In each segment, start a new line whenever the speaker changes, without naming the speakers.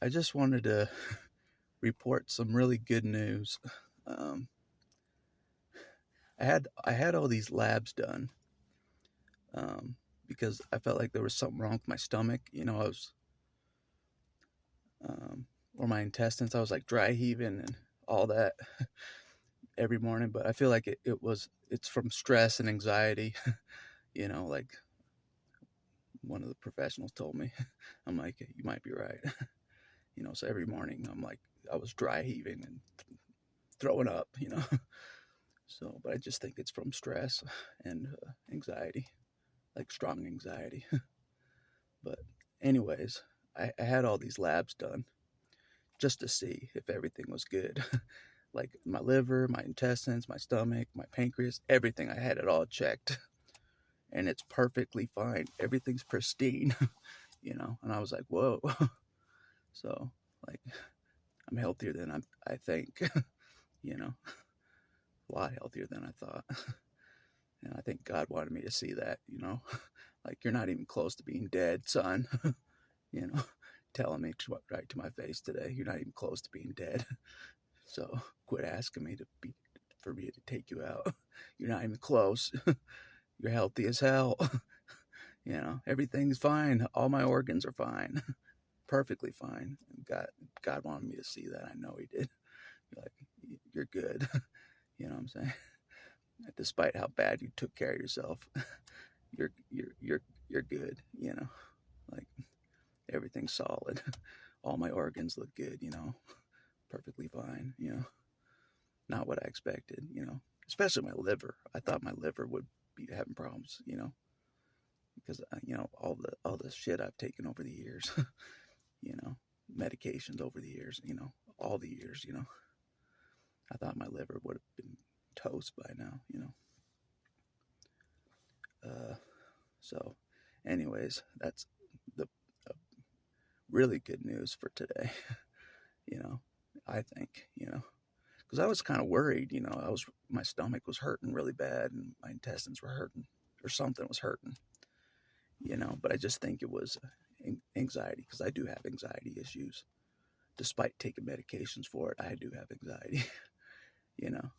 I just wanted to report some really good news. Um, I had all these labs done um, because I felt like there was something wrong with my stomach. I was um, or my intestines. I was like dry heaving and all that every morning. But I feel like it's from stress and anxiety. Like one of the professionals told me. I'm like, you might be right. So every morning I'm like, I was dry heaving and throwing up. So, but I just think it's from stress and anxiety, like strong anxiety. But, anyways, I had all these labs done just to see if everything was good. Like my liver, my intestines, my stomach, my pancreas, everything. I had it all checked and it's perfectly fine. Everything's pristine, And I was like, whoa. So, like, I'm healthier than I think, you know, a lot healthier than I thought. And I think God wanted me to see that. Like, you're not even close to being dead, son. you know, Telling me right to my face today, you're not even close to being dead. So quit asking me for me to take you out. You're not even close. You're healthy as hell. Everything's fine. All my organs are fine. Perfectly fine. God wanted me to see that. I know he did. You're good. You know what I'm saying? Despite how bad you took care of yourself, you're good. Like everything's solid. All my organs look good. Perfectly fine. Not what I expected. Especially my liver. I thought my liver would be having problems. Because all the shit I've taken over the years. you know, Medications over the years. All the years. I thought my liver would have been toast by now. Uh, so, anyways, that's the uh, really good news for today. you know, I think. Because I was kind of worried. My stomach was hurting really bad, and my intestines were hurting, or something was hurting. But I just think it was anxiety, because I do have anxiety issues. Despite taking medications for it, I do have anxiety. you know,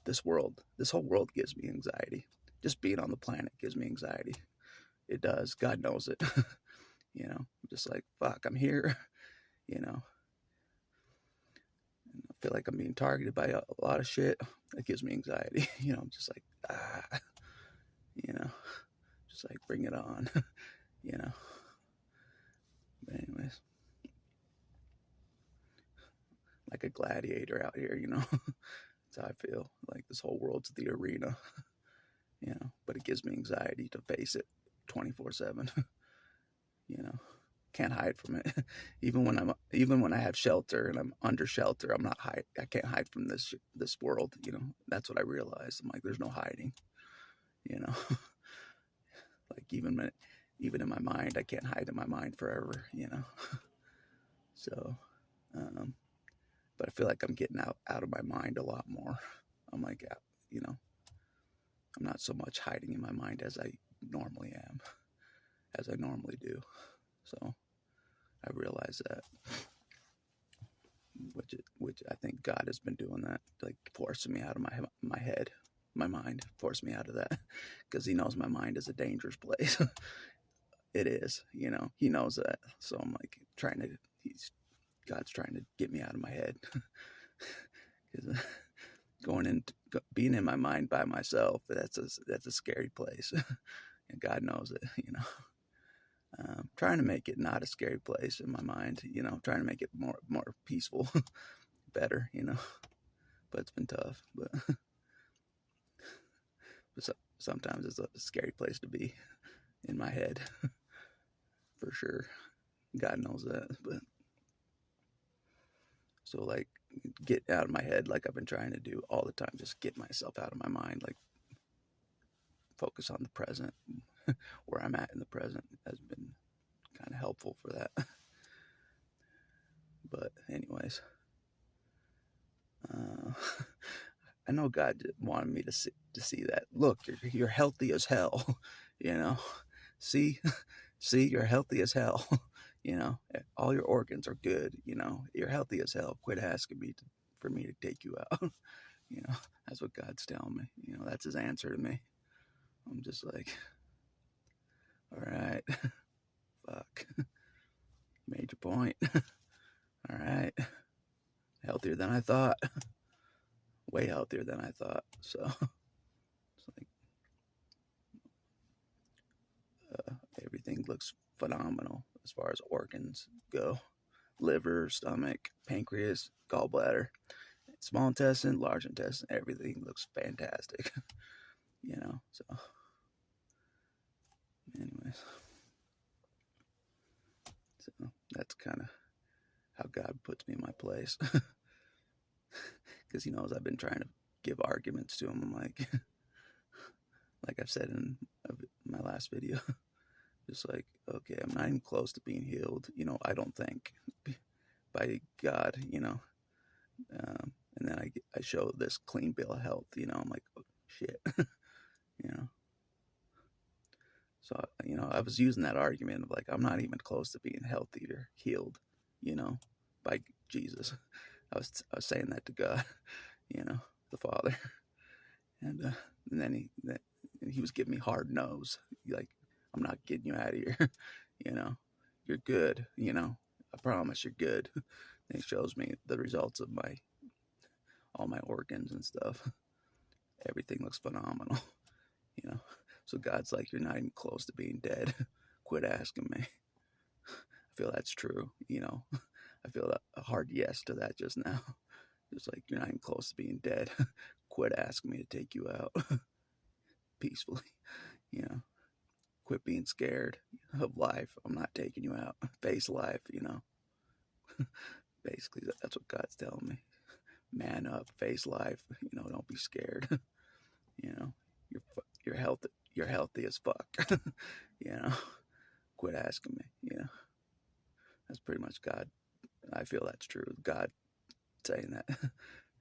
this whole world gives me anxiety. Just being on the planet gives me anxiety. It does. God knows it. I'm just like, fuck, I'm here. You know, I feel like I'm being targeted by a lot of shit. That gives me anxiety. I'm just like, you know, just like, bring it on. you know. But anyways, like a gladiator out here. That's how I feel. Like this whole world's the arena. But it gives me anxiety to face it 24/7. you know. Can't hide from it. Even when I have shelter and I'm under shelter, I can't hide from this world. That's what I realized. I'm like, there's no hiding. You know, like even in my mind, I can't hide in my mind forever. So, um, but I feel like I'm getting out of my mind a lot more. I'm like, you know, I'm not so much hiding in my mind as I normally am, as I normally do. So I realize that. Which I think God has been doing that, like forcing me out of my head, my mind, forcing me out of that, because He knows my mind is a dangerous place. It is. He knows that. So I'm like God's trying to get me out of my head, because being in my mind by myself, that's a scary place, and God knows it. Trying to make it not a scary place in my mind. Trying to make it more peaceful, better. But it's been tough. But sometimes it's a scary place to be in my head, for sure. God knows that. But so, like, get out of my head, like I've been trying to do all the time. Just get myself out of my mind, like focus on the present, where I'm at in the present has been kind of helpful for that. But anyways, I know God wanted me to see that. Look, you're healthy as hell. See, you're healthy as hell. You know, all your organs are good. You know, you're healthy as hell. Quit asking me for me to take you out. You know, that's what God's telling me. You know, that's his answer to me. I'm just like, all right, fuck, made your point. All right, healthier than I thought. Way healthier than I thought. So it's like everything looks phenomenal as far as organs go. Liver, stomach, pancreas, gallbladder, small intestine, large intestine, everything looks fantastic. You know, so anyways, so that's kind of how God puts me in my place. Because he knows I've been trying to give arguments to him. I'm like I've said in my last video, just like, okay, I'm not even close to being healed. You know, I don't think by God, you know. And then I show this clean bill of health, you know, I'm like, oh, shit, you know. So, you know, I was using that argument of like, I'm not even close to being healthy or healed, you know, by Jesus. I was saying that to God, you know, the Father. And then he was giving me hard no's. Like, I'm not getting you out of here, you know, you're good, you know, I promise you're good. And he shows me the results of all my organs and stuff. Everything looks phenomenal, you know. So God's like, you're not even close to being dead. Quit asking me. I feel that's true, you know. I feel a hard yes to that just now. Just like, you're not even close to being dead. Quit asking me to take you out peacefully, you know. Quit being scared of life. I'm not taking you out. Face life, you know. Basically, that's what God's telling me. Man up, face life. You know, don't be scared. You know, you're healthy as fuck. You know, quit asking me. You know, that's pretty much God. I feel that's true. God saying that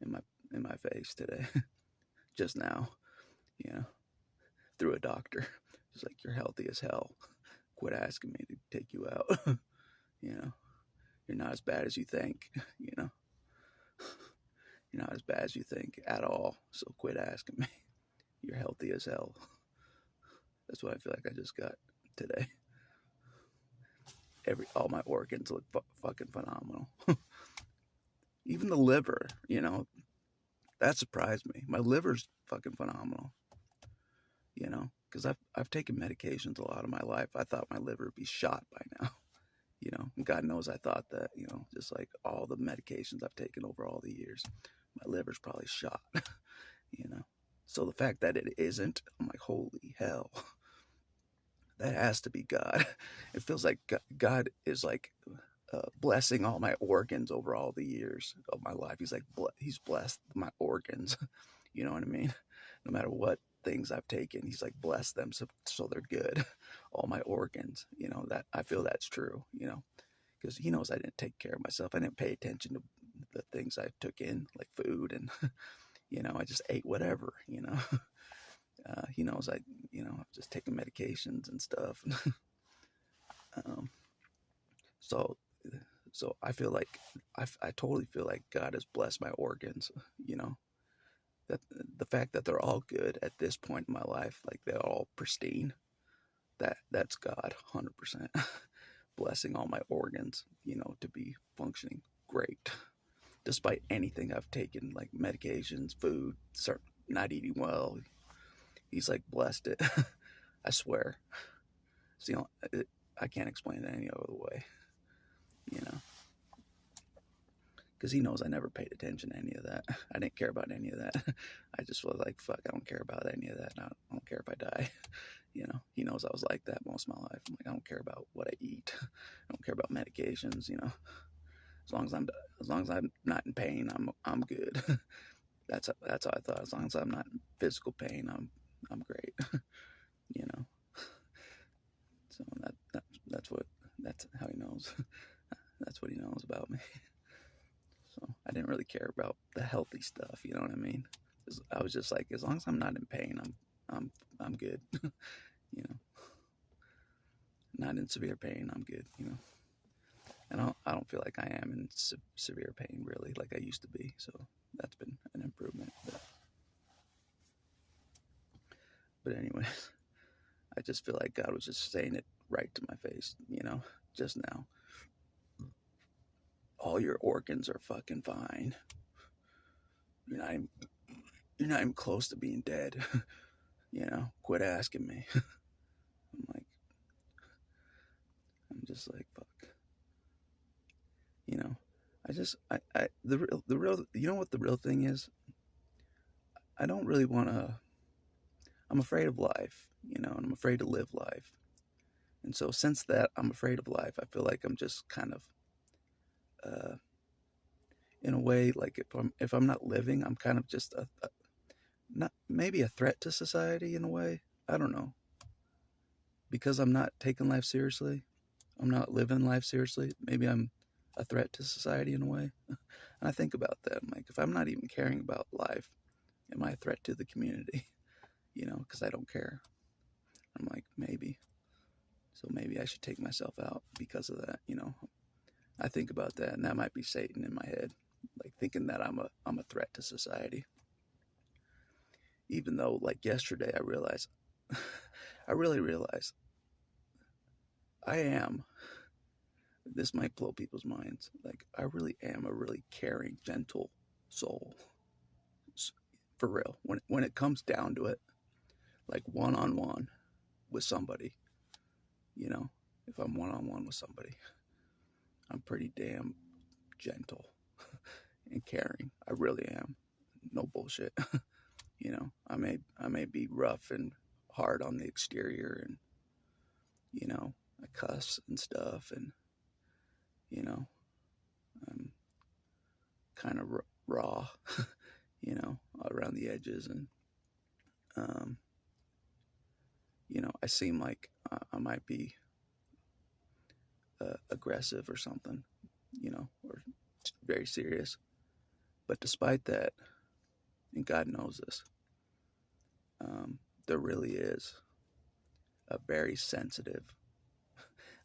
in my face today, just now. You know, through a doctor. It's like, you're healthy as hell. Quit asking me to take you out. You know, you're not as bad as you think. You know, you're not as bad as you think at all. So quit asking me. You're healthy as hell. That's what I feel like I just got today. All my organs look fucking phenomenal. Even the liver, you know, that surprised me. My liver's fucking phenomenal. You know, because I've taken medications a lot of my life. I thought my liver would be shot by now. You know, and God knows I thought that. You know, just like all the medications I've taken over all the years, my liver's probably shot. You know, so the fact that it isn't, I'm like, holy hell. That has to be God. It feels like God is like blessing all my organs over all the years of my life. He's like, he's blessed my organs. You know what I mean? No matter what things I've taken, he's like blessed them so they're good. All my organs, you know, that I feel that's true, you know, because he knows I didn't take care of myself. I didn't pay attention to the things I took in, like food, and you know, I just ate whatever, you know. He knows you know, I've just taken medications and stuff. um, so, so I feel like I totally feel like God has blessed my organs. You know, that the fact that they're all good at this point in my life, like they're all pristine. That's God, 100%, blessing all my organs. You know, to be functioning great, despite anything I've taken, like medications, food, not eating well. He's like blessed it. I swear. See, I can't explain it any other way, you know, because he knows I never paid attention to any of that. I didn't care about any of that. I just was like, fuck, I don't care about any of that. I don't care if I die. You know, he knows I was like that most of my life. I'm like, I don't care about what I eat. I don't care about medications. You know, as long as I'm not in pain, I'm good. That's how I thought. As long as I'm not in physical pain, I'm great. You know. So that's how he knows. That's what he knows about me. So I didn't really care about the healthy stuff, you know what I mean? I was just like, as long as I'm not in pain, I'm good. You know, not in severe pain, I'm good. You know, And I don't feel like I am in severe pain really, like I used to be. So that's been an improvement. But anyways, I just feel like God was just saying it right to my face, just now. All your organs are fucking fine. You're not even, you're not even close to being dead. Quit asking me. I'm I'm just like, fuck. You know, the real, what the real thing is? I don't really want to, I'm afraid of life, and I'm afraid to live life. And so since that I'm afraid of life, I feel like I'm just kind of, uh, in a way, like if I'm not living, I'm kind of just not maybe a threat to society in a way. I don't know, because I'm not taking life seriously. I'm not living life seriously. Maybe I'm a threat to society in a way. And I think about that. I'm like, if I'm not even caring about life, am I a threat to the community? Because I don't care. I'm like, maybe. So maybe I should take myself out because of that. I think about that, and that might be Satan in my head, like thinking that I'm a threat to society. Even though, like yesterday, I realized, I really realized, I am. This might blow people's minds. Like, I really am a really caring, gentle soul, for real. When it comes down to it, like one on one with somebody, if I'm one on one with somebody, I'm pretty damn gentle and caring. I really am. No bullshit. I may be rough and hard on the exterior, and I cuss and stuff, and I'm kind of raw, around the edges, and um, I seem like I might be aggressive or something, or very serious. But despite that, and God knows this, there really is a very sensitive.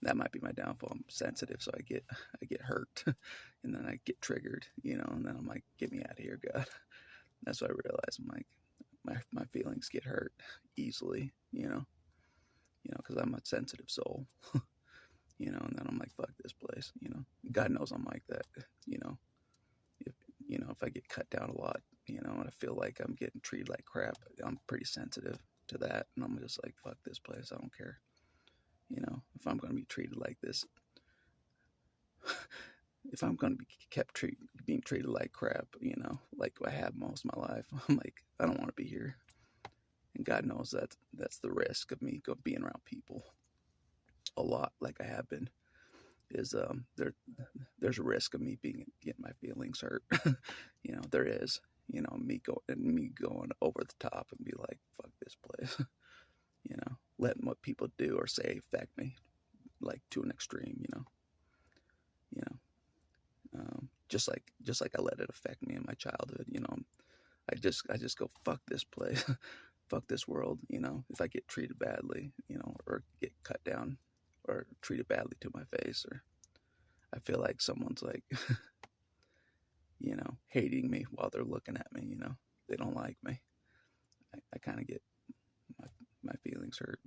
That might be my downfall. I'm sensitive, so I get hurt, and then I get triggered, and then I'm like, get me out of here, God. That's what I realize. I'm like, my feelings get hurt easily, because I'm a sensitive soul, and then I'm like, fuck this place, God knows I'm like that, if if I get cut down a lot, and I feel like I'm getting treated like crap, I'm pretty sensitive to that, and I'm just like, fuck this place, I don't care, if I'm going to be treated like this, if I'm going to be being treated like crap, like I have most of my life, I'm like, I don't want to be here. And God knows that's the risk of me being around people a lot, like I have been. Is there's a risk of me getting my feelings hurt. There is. Me going over the top and be like, fuck this place. Letting what people do or say affect me, like to an extreme. You know. Just like I let it affect me in my childhood. I just go, fuck this place, fuck this world. If I get treated badly, or get cut down, or treated badly to my face, or I feel like someone's like, hating me while they're looking at me. They don't like me. I kind of get my feelings hurt.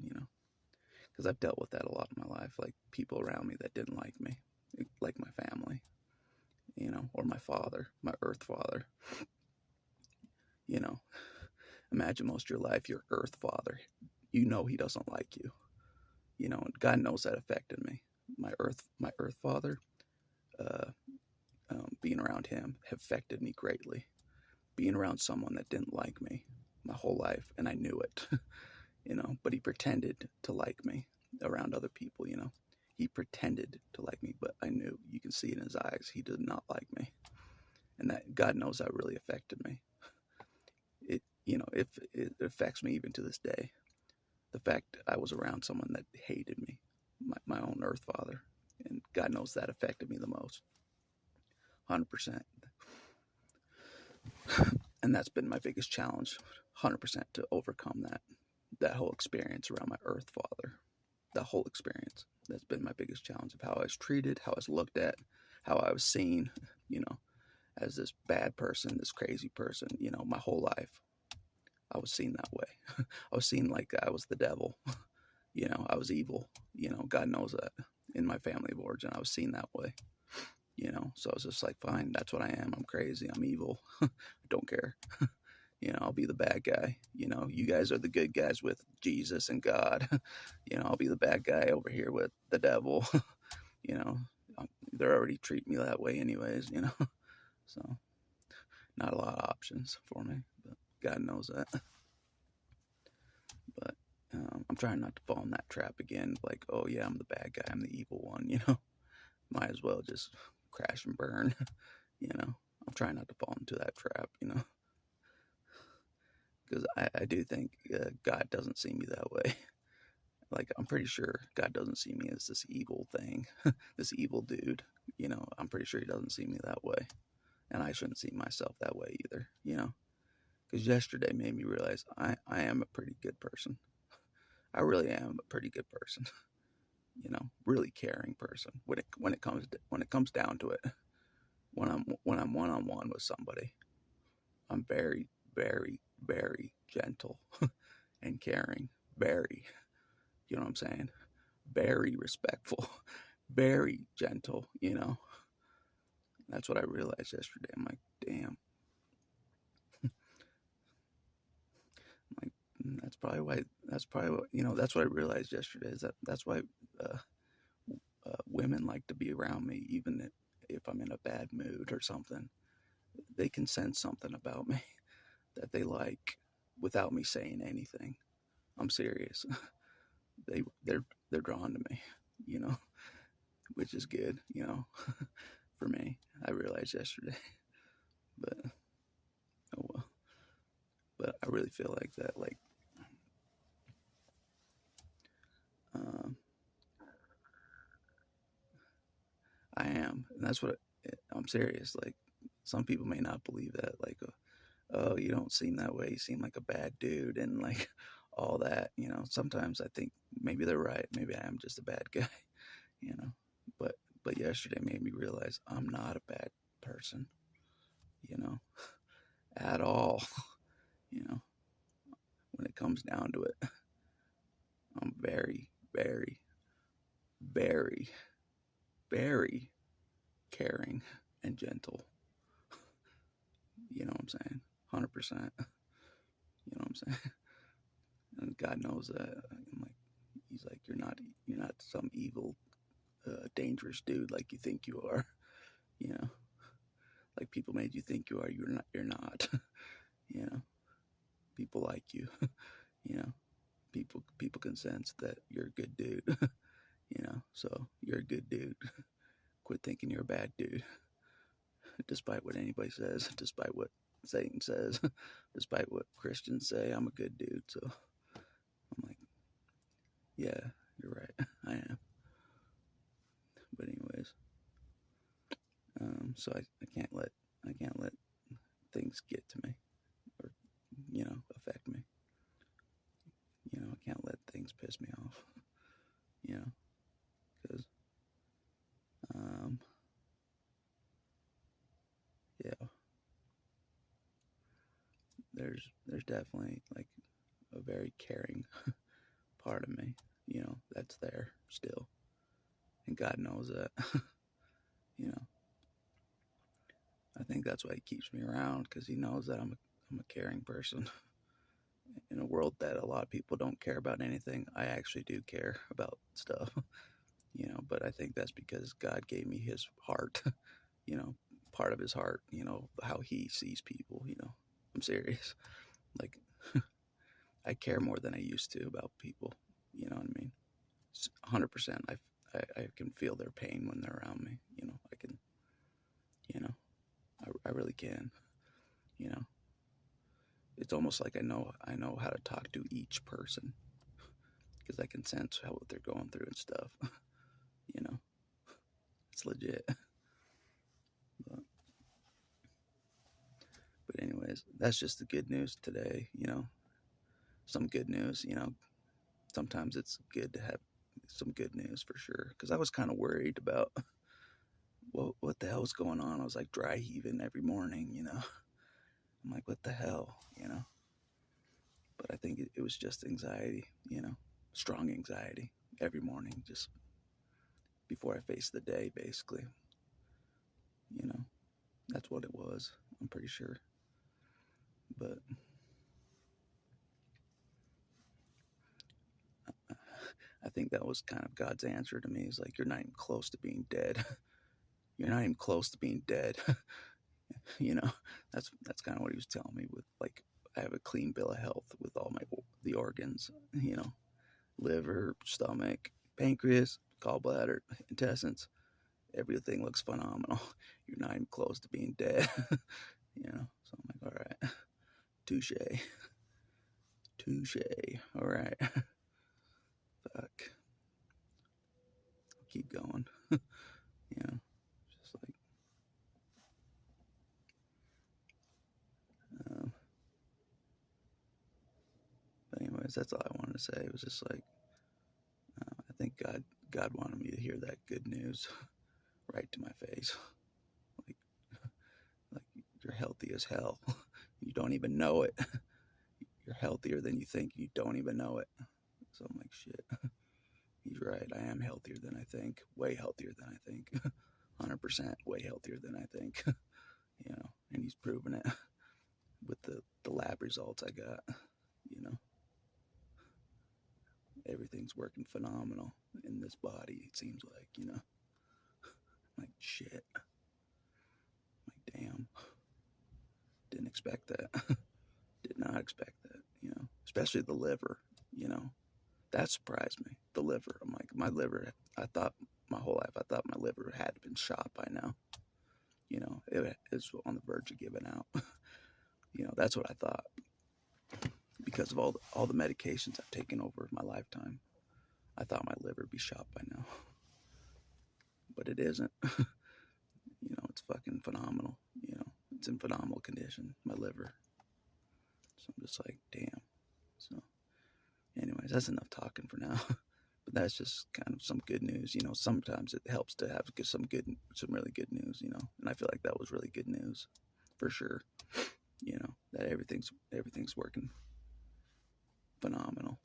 Because I've dealt with that a lot in my life, like people around me that didn't like me, like my family. Or my father, my earth father. Imagine most of your life, your earth father, he doesn't like you. And God knows that affected me. My earth father, uh, being around him affected me greatly. Being around someone that didn't like me my whole life, and I knew it, but he pretended to like me around other people. He pretended to like me, but I knew, you can see it in his eyes, he did not like me. And that, God knows, that really affected me. If it affects me even to this day, the fact I was around someone that hated me, my own earth father, and God knows that affected me the most, 100%. And that's been my biggest challenge, 100%, to overcome that whole experience around my earth father, that whole experience. That's been my biggest challenge, of how I was treated, how I was looked at, how I was seen, you know, as this bad person, this crazy person. My whole life I was seen that way. I was seen like I was the devil. I was evil. God knows that. In my family of origin, I was seen that way. So I was just like, fine, that's what I am. I'm crazy. I'm evil. I don't care. I'll be the bad guy. You guys are the good guys with Jesus and God. I'll be the bad guy over here with the devil. you know, they're already treating me that way anyways, So not a lot of options for me, but God knows that. But I'm trying not to fall in that trap again. Like, oh yeah, I'm the bad guy. I'm the evil one, Might as well just crash and burn, I'm trying not to fall into that trap, because I do think God doesn't see me that way. Like, I'm pretty sure God doesn't see me as this evil thing, this evil dude. I'm pretty sure he doesn't see me that way. And I shouldn't see myself that way either, because yesterday made me realize I am a pretty good person. I really am a pretty good person, really caring person when it comes down to it. When I'm one-on-one with somebody, I'm very, very, very gentle and caring. Very, you know what I'm saying? Very respectful, very gentle, That's what I realized yesterday. I'm like, damn. Like, that's probably what, that's what I realized yesterday, is that's why women like to be around me, even if I'm in a bad mood or something. They can sense something about me that they like without me saying anything. I'm serious. They're drawn to me, which is good, for me. I realized yesterday, but oh well. But I really feel like that, like, um, I am, and that's what I'm serious. Like, some people may not believe that, like, oh, you don't seem that way. You seem like a bad dude, and like all that. Sometimes I think maybe they're right. Maybe I am just a bad guy. You know, but yesterday made me realize I'm not a bad person. At all. You know, when it comes down to it, I'm very, very, very, very caring and gentle. You know what I'm saying? 100%. You know what I'm saying? And God knows that. I'm like, he's like, you're not some evil, dangerous dude like you think you are. You know, like people made you think you are. You're not. You're not. You know, people like you. You know, people can sense that you're a good dude. So you're a good dude. Quit thinking you're a bad dude. Despite what anybody says, despite what Satan says, despite what Christians say, I'm a good dude. So I'm like, yeah, you're right. I am. But anyways, so I can't let things get to me, or affect me. I can't let things piss me off. Because yeah, there's definitely like a very caring part of me, that's there still, and God knows that. you know, I think that's why He keeps me around, because He knows that I'm a caring person. In a world that a lot of people don't care about anything, I actually do care about stuff. But I think that's because God gave me His heart. you know, Part of His heart. How He sees people. I'm serious. Like, I care more than I used to about people. You know what I mean? 100%. I can feel their pain when they're around me. I can. I really can. You know, it's almost like I know how to talk to each person, because I can sense what they're going through and stuff. It's legit. But, anyways, that's just the good news today. Some good news. Sometimes it's good to have some good news for sure. Because I was kind of worried about what the hell was going on. I was like dry heaving every morning, you know. I'm like, what the hell, you know? But I think it was just anxiety, you know, strong anxiety every morning, just before I faced the day, basically. You know, that's what it was. I'm pretty sure. But I think that was kind of God's answer to me. He's like, you're not even close to being dead. You're not even close to being dead. You know, that's kind of what he was telling me. With like, I have a clean bill of health with all the organs. You know, liver, stomach, pancreas, gallbladder, intestines. Everything looks phenomenal. You're not even close to being dead. You know, so I'm like, all right, touche, touche. All right, fuck, keep going. You know, just like, but anyways, that's all I wanted to say. It was just like, I think God wanted me to hear that good news right to my face. Like, like you're healthy as hell. You don't even know it. You're healthier than you think. You don't even know it. So I'm like, shit. He's right. I am healthier than I think. Way healthier than I think. 100% way healthier than I think. You know, and he's proven it with the lab results I got. You know, everything's working phenomenal in this body. It seems like, you know, like shit. Like damn. Didn't expect that. Did not expect that. You know, especially the liver. You know, that surprised me. The liver. I'm like, my liver. I thought my whole life. I thought my liver had been shot by now. You know, it is on the verge of giving out. You know, that's what I thought because of all the medications I've taken over my lifetime. I thought my liver would be shot by now, but it isn't. You know, it's fucking phenomenal. You know, it's in phenomenal condition, my liver. So I'm just like, damn. So, anyways, that's enough talking for now. But that's just kind of some good news. You know, sometimes it helps to have some really good news. You know, and I feel like that was really good news, for sure. You know, that everything's working phenomenal.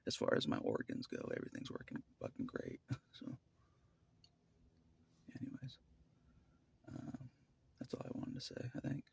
As far as my organs go, everything's working fucking great. So, anyways, that's all I wanted to say, I think.